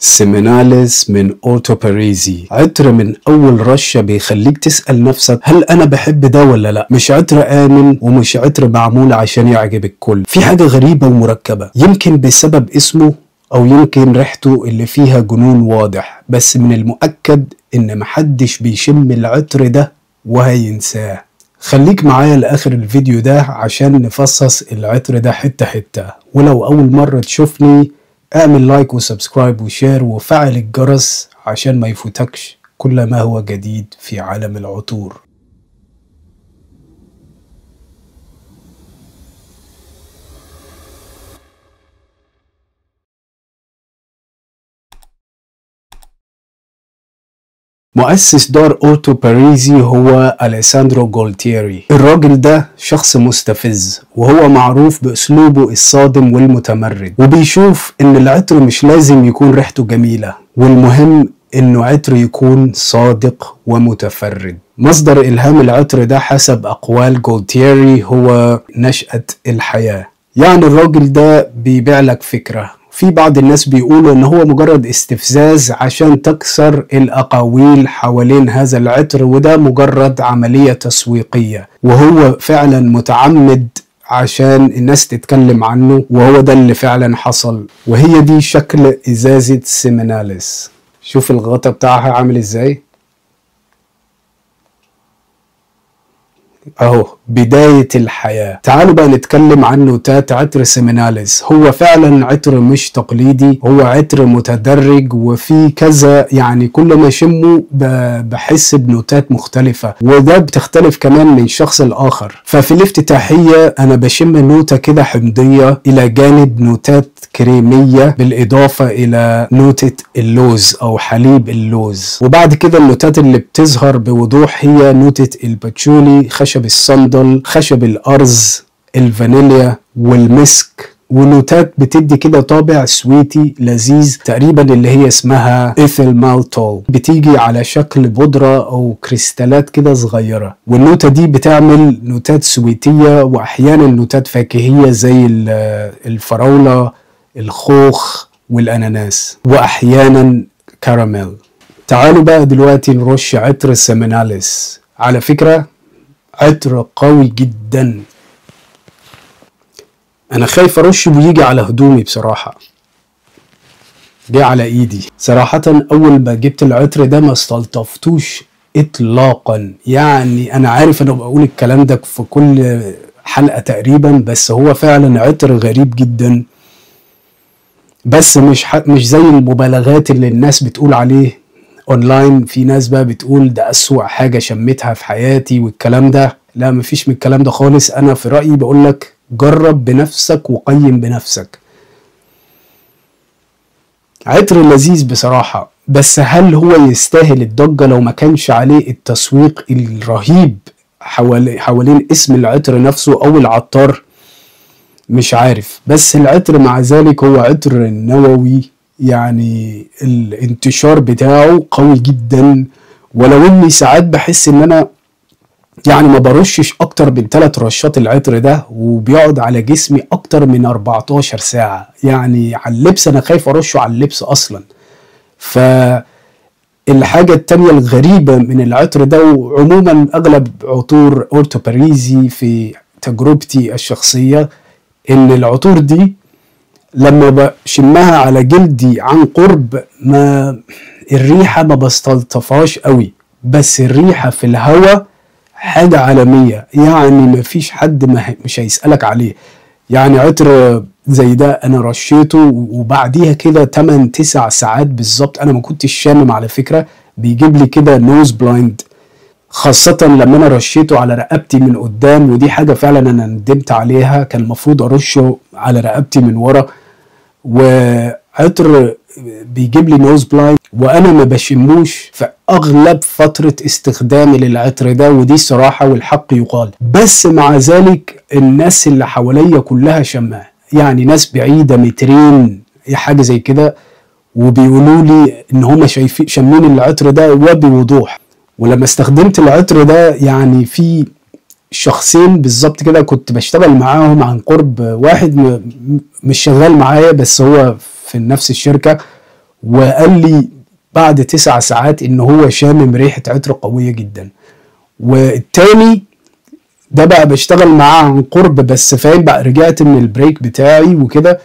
سيميناليس من أوتو باريزي. عطر من أول رشة بيخليك تسأل نفسك هل أنا بحب ده ولا لأ؟ مش عطر آمن ومش عطر معمول عشان يعجب الكل. في حاجة غريبة ومركبة، يمكن بسبب اسمه أو يمكن ريحته اللي فيها جنون واضح، بس من المؤكد إن محدش بيشم العطر ده وهينساه. خليك معايا لآخر الفيديو ده عشان نفصص العطر ده حتة حتة، ولو أول مرة تشوفني اعمل لايك وسبسكرايب وشير وفعل الجرس عشان ما يفوتكش كل ما هو جديد في عالم العطور. مؤسس دار أوتو باريزي هو أليساندرو جولتيري. الراجل ده شخص مستفز، وهو معروف بأسلوبه الصادم والمتمرد، وبيشوف إن العطر مش لازم يكون ريحته جميلة، والمهم إنه عطر يكون صادق ومتفرد. مصدر إلهام العطر ده حسب أقوال جولتيري هو نشأة الحياة. يعني الراجل ده بيبيع لك فكرة. في بعض الناس بيقولوا ان هو مجرد استفزاز عشان تكسر الاقاويل حوالين هذا العطر، وده مجرد عملية تسويقية، وهو فعلا متعمد عشان الناس تتكلم عنه، وهو ده اللي فعلا حصل. وهي دي شكل ازازة سيميناليس. شوف الغطا بتاعها عامل ازاي اهو، بداية الحياة. تعالوا بقى نتكلم عن نوتات عطر سيميناليس. هو فعلا عطر مش تقليدي، هو عطر متدرج وفي كذا، يعني كل ما شمه بحس بنوتات مختلفة، وده بتختلف كمان من شخص لآخر. ففي الافتتاحية انا بشم نوتة كده حمضية الى جانب نوتات كريمية بالاضافة الى نوتة اللوز او حليب اللوز. وبعد كده النوتات اللي بتظهر بوضوح هي نوتة الباتشولي، خشب الصندل، خشب الأرز، الفانيليا والمسك، ونوتات بتدي كده طابع سويتي لذيذ تقريبا اللي هي اسمها ايثيل مالتول، بتيجي على شكل بودرة او كريستالات كده صغيرة. والنوتة دي بتعمل نوتات سويتية واحيانا نوتات فاكهية زي الفراولة، الخوخ والاناناس، واحيانا كراميل. تعالوا بقى دلوقتي نرش عطر سيميناليس. على فكرة عطر قوي جدا، انا خايف ارش ويجي على هدومي بصراحة، جه على ايدي صراحة. اول ما جبت العطر ده ما استلطفتوش اطلاقا. يعني انا عارف انا بقول الكلام ده في كل حلقة تقريبا، بس هو فعلا عطر غريب جدا، بس مش زي المبالغات اللي الناس بتقول عليه اونلاين. في ناس بقى بتقول ده اسوأ حاجة شميتها في حياتي والكلام ده. لا، مفيش من الكلام ده خالص. انا في رأيي بقولك جرب بنفسك وقيم بنفسك. عطر لذيذ بصراحة، بس هل هو يستاهل الضجة لو ما كانش عليه التسويق الرهيب حوالين اسم العطر نفسه او العطار؟ مش عارف. بس العطر مع ذلك هو عطر نووي، يعني الانتشار بتاعه قوي جدا، ولو اني ساعات بحس ان انا يعني ما برشش اكتر من 3 رشات العطر ده، وبيقعد على جسمي اكتر من 14 ساعة. يعني على اللبس انا خايف ارشه على اللبس اصلا. فالحاجة التانية الغريبة من العطر ده، وعموما اغلب عطور أوتو باريزي في تجربتي الشخصية، ان العطور دي لما بشمها على جلدي عن قرب ما الريحة ما بستلطفهاش قوي، بس الريحة في الهواء حاجة عالمية. يعني ما فيش حد مش هيسألك عليه. يعني عطر زي ده انا رشيته وبعديها كده 8-9 ساعات بالظبط انا ما كنتش شامم على فكرة، بيجيب لي كده نوز بلايند، خاصة لما انا رشيته على رقبتي من قدام، ودي حاجة فعلا انا ندمت عليها، كان المفروض ارشه على رقبتي من ورا. وعطر بيجيب لي نوز بلايند وانا ما بشموش في اغلب فترة استخدامي للعطر ده، ودي صراحة والحق يقال. بس مع ذلك الناس اللي حواليا كلها شماه، يعني ناس بعيدة 2 متر حاجة زي كده، وبيقولوا لي ان هم شامين العطر ده وبوضوح. ولما استخدمت العطر ده يعني في شخصين بالظبط كده كنت بشتغل معاهم عن قرب، واحد مش شغال معايا بس هو في نفس الشركة، وقال لي بعد 9 ساعات ان هو شامم ريحة عطر قوية جدا. والتاني ده بقى بشتغل معاه عن قرب، بس فاهم بقى، رجعت من البريك بتاعي وكده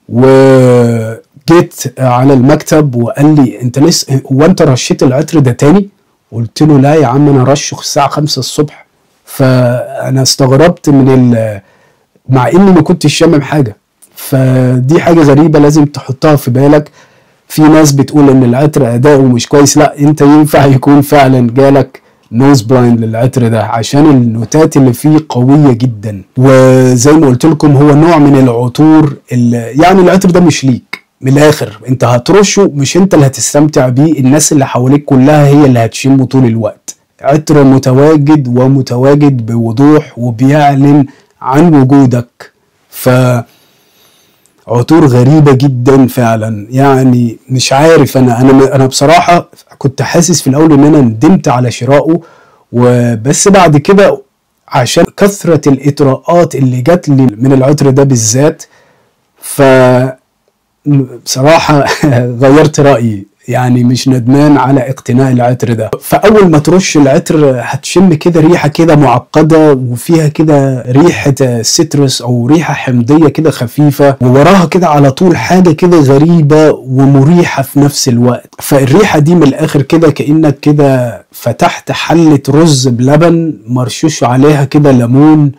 وجيت على المكتب وقال لي انت لسه هو انت رشيت العطر ده تاني؟ قلت له لا يا عم انا رشه الساعة 5 الصبح. فانا استغربت مع اني ما كنتش شامم حاجة. فدي حاجة غريبة لازم تحطها في بالك. في ناس بتقول ان العطر اداؤه مش كويس، لا انت ينفع يكون فعلا جالك نوز بلايند للعطر ده عشان النوتات اللي فيه قوية جدا. وزي ما قلت لكم هو نوع من العطور يعني العطر ده مش ليك من الاخر، انت هترشه مش انت اللي هتستمتع بيه، الناس اللي حواليك كلها هي اللي هتشمه طول الوقت. عطر متواجد بوضوح وبيعلن عن وجودك. عطور غريبة جدا فعلا، يعني مش عارف انا بصراحة كنت حاسس في الاول ان انا ندمت على شرائه، وبس بعد كده عشان كثرة الاطراءات اللي جات لي من العطر ده بالذات بصراحة غيرت رأيي، يعني مش ندمان على اقتناء العطر ده. فأول ما ترش العطر هتشم كده ريحة كده معقدة وفيها كده ريحة سيتروس أو ريحة حمضية كده خفيفة، ووراها كده على طول حاجة كده غريبة ومريحة في نفس الوقت. فالريحة دي من الآخر كده كأنك كده فتحت حلة رز بلبن مرشوش عليها كده ليمون،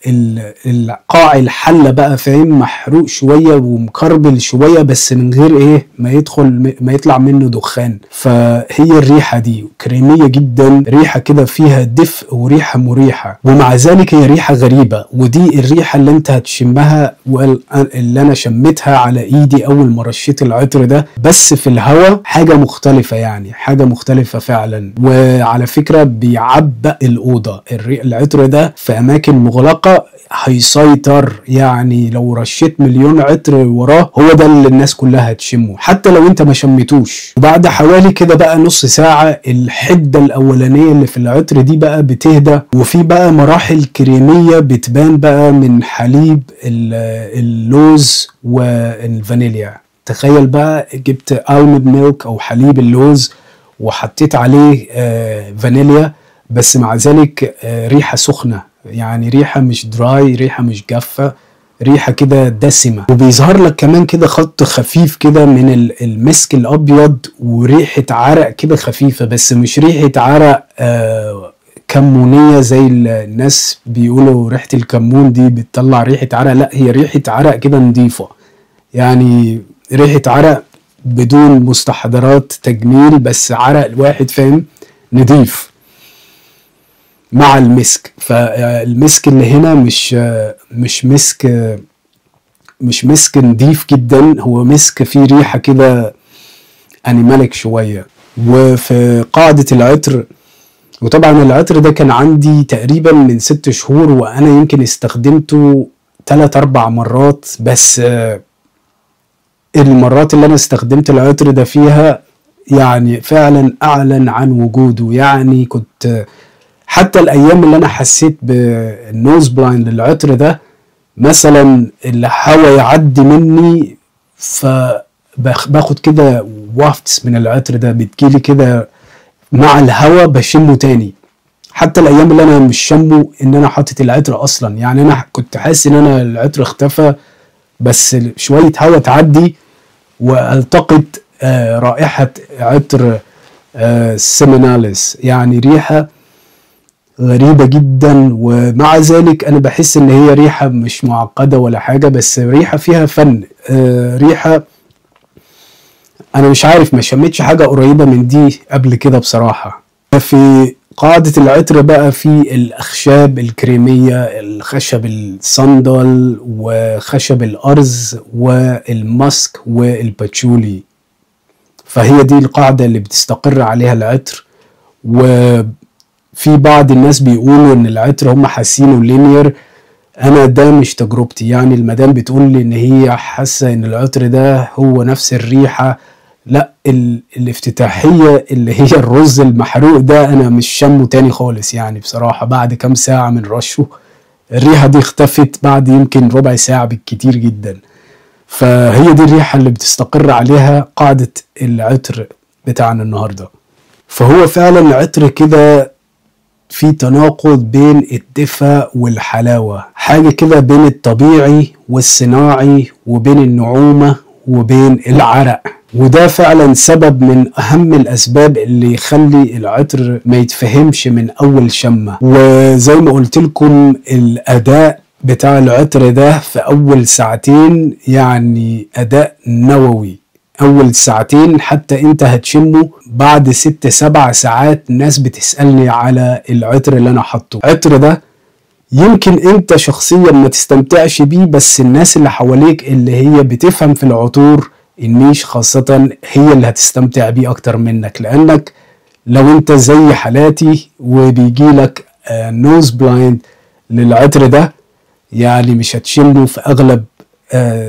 والقاع الحلة بقى فاهم محروق شوية ومكربل شوية بس من غير ما يطلع منه دخان. فهي الريحة دي كريمية جدا، ريحة كده فيها دفء وريحة مريحة، ومع ذلك هي ريحة غريبة. ودي الريحة اللي انت هتشمها اللي انا شمتها على ايدي اول ما رشيت العطر ده، بس في الهواء حاجة مختلفة، يعني حاجة مختلفة فعلا. وعلى فكرة بيعبق الأوضة العطر ده في أماكن مغلقة هيسيطر، يعني لو رشيت مليون عطر وراه هو ده اللي الناس كلها هتشمه حتى لو انت ما شميتوش. وبعد حوالي كده بقى نص ساعة الحدة الأولانية اللي في العطر دي بقى بتهدى، وفي بقى مراحل كريمية بتبان بقى من حليب اللوز والفانيليا. تخيل بقى جبت آلموند ميلك أو حليب اللوز وحطيت عليه فانيليا، بس مع ذلك ريحة سخنة، يعني ريحة مش دراي، ريحة مش جافة، ريحة كده دسمة. وبيظهر لك كمان كده خط خفيف كده من المسك الأبيض وريحة عرق كده خفيفة، بس مش ريحة عرق كمونية زي الناس بيقولوا ريحة الكمون دي بتطلع ريحة عرق، لا هي ريحة عرق كده نظيفة، يعني ريحة عرق بدون مستحضرات تجميل، بس عرق الواحد فاهم نظيف مع المسك. فالمسك اللي هنا مش مسك نظيف جدا، هو مسك فيه ريحة كده انيماليك شوية. وفي قاعدة العطر، وطبعا العطر ده كان عندي تقريبا من 6 شهور وانا يمكن استخدمته 3-4 مرات، بس المرات اللي انا استخدمت العطر ده فيها يعني فعلا اعلن عن وجوده. يعني كنت حتى الايام اللي انا حسيت بالنوز بلايند للعطر ده، مثلا الهواء يعدي مني فباخد كده وافتس من العطر ده بتجيلي كده مع الهواء بشمه تاني، حتى الايام اللي انا مش شمه ان انا حاطط العطر اصلا. يعني انا كنت حاسس ان انا العطر اختفى، بس شوية هواء تعدي والتقط رائحة عطر سيميناليس، يعني ريحة غريبة جدا. ومع ذلك انا بحس ان هي ريحة مش معقدة ولا حاجة، بس ريحة فيها فن، ريحة انا مش عارف، ما شميتش حاجة قريبة من دي قبل كده بصراحة. في قاعدة العطر بقى في الأخشاب الكريمية، الخشب الصندل وخشب الأرز والماسك والباتشولي، فهي دي القاعدة اللي بتستقر عليها العطر. وفي بعض الناس بيقولوا ان العطر هم حاسينه لينير، انا ده مش تجربتي. يعني المدام بتقول لي ان هي حاسة ان العطر ده هو نفس الريحة، لا الافتتاحية اللي هي الرز المحروق ده انا مش شمه تاني خالص. يعني بصراحة بعد كام ساعة من رشه الريحة دي اختفت بعد يمكن ربع ساعة بالكتير جدا. فهي دي الريحة اللي بتستقر عليها قاعدة العطر بتاعنا النهاردة. فهو فعلا عطر كده في تناقض بين الدفء والحلاوة، حاجة كده بين الطبيعي والصناعي وبين النعومة وبين العرق. وده فعلا سبب من أهم الأسباب اللي يخلي العطر ما يتفهمش من أول شمة. وزي ما قلت لكم الأداء بتاع العطر ده في أول ساعتين يعني أداء نووي. أول ساعتين حتى أنت هتشمه، بعد 6-7 ساعات ناس بتسألني على العطر اللي أنا حاطه. العطر ده يمكن أنت شخصيا ما تستمتعش بيه، بس الناس اللي حواليك اللي هي بتفهم في العطور النيش خاصة هي اللي هتستمتع بيه أكتر منك. لأنك لو أنت زي حالاتي وبيجيلك نوز بلايند للعطر ده يعني مش هتشمه في أغلب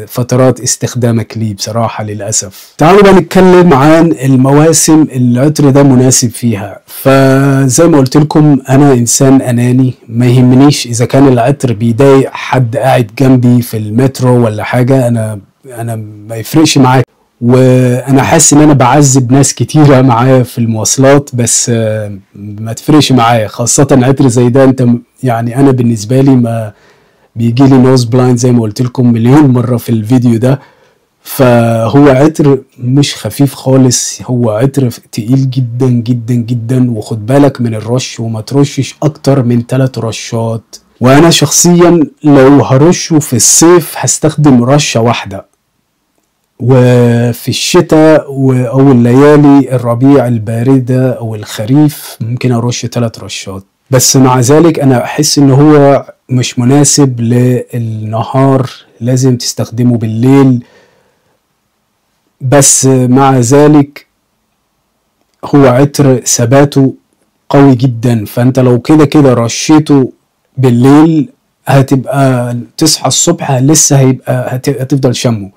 فترات استخدامك ليه بصراحة للأسف. تعالوا بقى نتكلم عن المواسم العطر ده مناسب فيها. فزي ما قلت لكم أنا إنسان أناني، ما يهمنيش إذا كان العطر بيضايق حد قاعد جنبي في المترو ولا حاجة، أنا ما يفرقش معايا. وأنا حاسس إن أنا بعذب ناس كتيرة معايا في المواصلات، بس ما تفرقش معايا، خاصة عطر زي ده. أنت يعني أنا بالنسبة لي ما بيجي لي نوز بلايند زي ما قلت لكم مليون مرة في الفيديو ده. فهو عطر مش خفيف خالص، هو عطر تقيل جدا جدا جدا. وخد بالك من الرش، وما ترشش اكتر من 3 رشات. وانا شخصيا لو هرشه في الصيف هستخدم رشة واحدة، وفي الشتاء او الليالي الربيع الباردة او الخريف ممكن ارش 3 رشات. بس مع ذلك انا احس ان هو مش مناسب للنهار، لازم تستخدمه بالليل. بس مع ذلك هو عطر ثباته قوي جدا، فانت لو كده رشيته بالليل هتبقى تصحى الصبح لسه هتفضل شمه،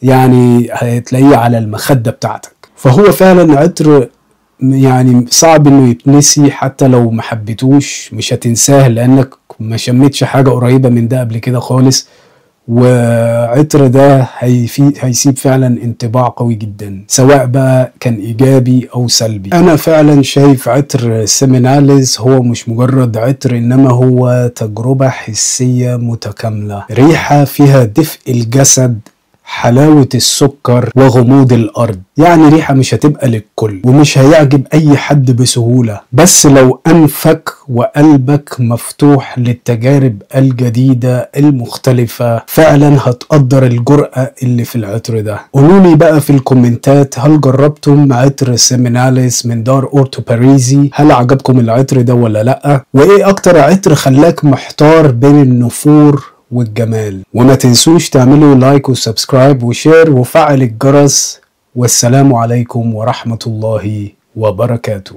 يعني هتلاقيه على المخدة بتاعتك. فهو فعلا عطر يعني صعب انه يتنسي، حتى لو ما حبيتوش مش هتنساه لانك ما شميتش حاجة قريبة من ده قبل كده خالص. وعطر ده هيسيب فعلا انطباع قوي جدا سواء بقى كان ايجابي او سلبي. انا فعلا شايف عطر سيميناليز هو مش مجرد عطر، انما هو تجربة حسية متكاملة. ريحة فيها دفء الجسد، حلاوة السكر، وغموض الأرض. يعني ريحة مش هتبقى للكل ومش هيعجب أي حد بسهولة، بس لو أنفك وقلبك مفتوح للتجارب الجديدة المختلفة فعلا هتقدر الجرأة اللي في العطر ده. قولولي بقى في الكومنتات هل جربتم عطر سيميناليز من دار أورتو باريزي؟ هل عجبكم العطر ده ولا لأ؟ وإيه أكتر عطر خلاك محتار بين النفور والجمال؟ وما تنسوش تعملوا لايك وسبسكرايب وشير وفعل الجرس. والسلام عليكم ورحمة الله وبركاته.